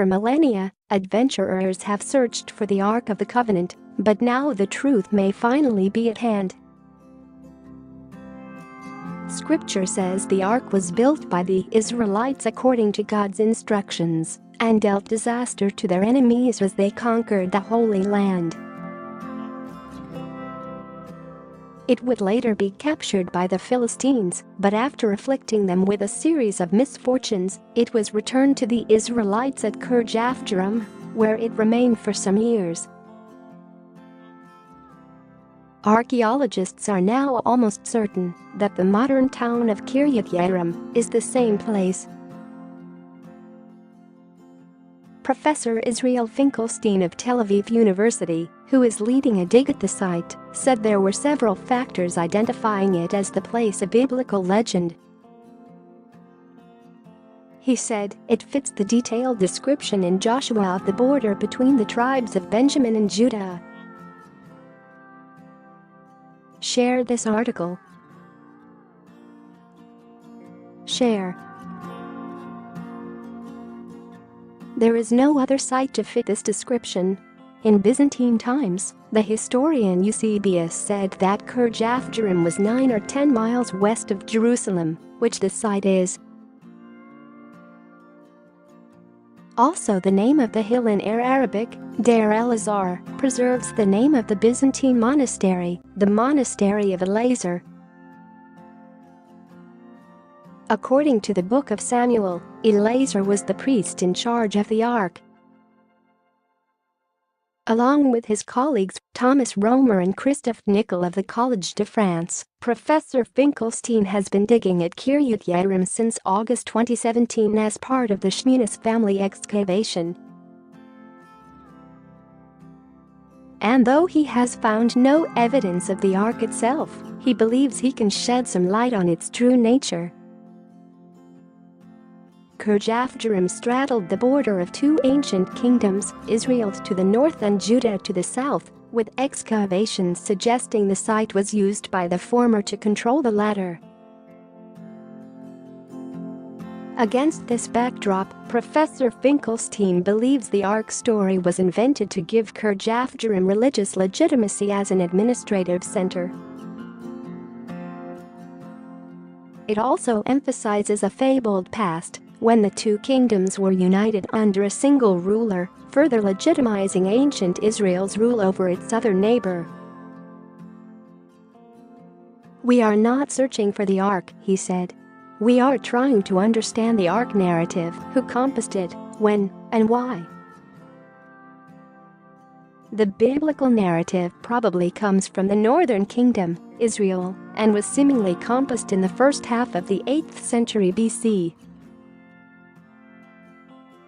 For millennia, adventurers have searched for the Ark of the Covenant, but now the truth may finally be at hand. Scripture says the Ark was built by the Israelites according to God's instructions and dealt disaster to their enemies as they conquered the Holy Land. It would later be captured by the Philistines, but after afflicting them with a series of misfortunes, it was returned to the Israelites at Kirjathjearim, where it remained for some years. Archaeologists are now almost certain that the modern town of Kiryat Ye'arim is the same place. Professor Israel Finkelstein of Tel Aviv University, who is leading a dig at the site, said there were several factors identifying it as the place of biblical legend. He said, "It fits the detailed description in Joshua of the border between the tribes of Benjamin and Judah." Share this article. Share. There is no other site to fit this description. In Byzantine times, the historian Eusebius said that Kirjathjearim was 9 or 10 miles west of Jerusalem, which the site is. Also, the name of the hill in Arabic, Deir el-Azhar, preserves the name of the Byzantine monastery, the Monastery of Elazar. According to the Book of Samuel, Elazar was the priest in charge of the Ark. Along with his colleagues Thomas Romer and Christophe Nicol of the Collège de France, Professor Finkelstein has been digging at Kiryat Ye'arim since August 2017 as part of the Shminis family excavation. And though he has found no evidence of the Ark itself, he believes he can shed some light on its true nature. Kirjathjearim straddled the border of two ancient kingdoms, Israel to the north and Judah to the south, with excavations suggesting the site was used by the former to control the latter. Against this backdrop, Professor Finkelstein believes the Ark story was invented to give Kirjathjearim religious legitimacy as an administrative center. It also emphasizes a fabled past, when the two kingdoms were united under a single ruler, further legitimizing ancient Israel's rule over its southern neighbor. "We are not searching for the Ark," he said. "We are trying to understand the Ark narrative, who compassed it, when, and why." The biblical narrative probably comes from the northern kingdom, Israel, and was seemingly compassed in the first half of the 8th century BC.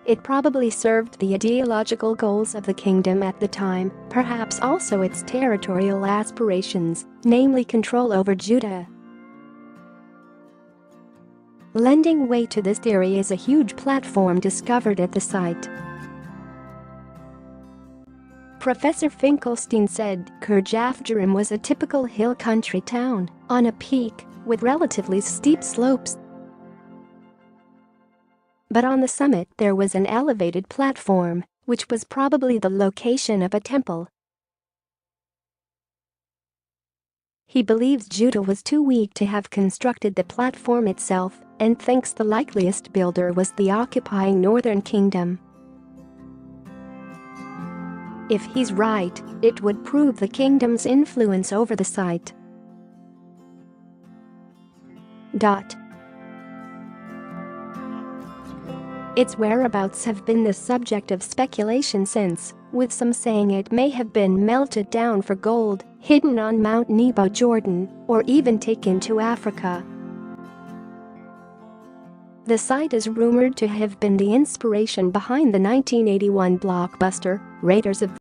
It probably served the ideological goals of the kingdom at the time, perhaps also its territorial aspirations, namely control over Judah. Lending weight to this theory is a huge platform discovered at the site. Professor Finkelstein said Kirjathjearim was a typical hill country town, on a peak, with relatively steep slopes. But on the summit there was an elevated platform, which was probably the location of a temple. He believes Judah was too weak to have constructed the platform itself, and thinks the likeliest builder was the occupying northern kingdom. If he's right, it would prove the kingdom's influence over the site. Its whereabouts have been the subject of speculation since, with some saying it may have been melted down for gold, hidden on Mount Nebo, Jordan, or even taken to Africa. The site is rumored to have been the inspiration behind the 1981 blockbuster, Raiders of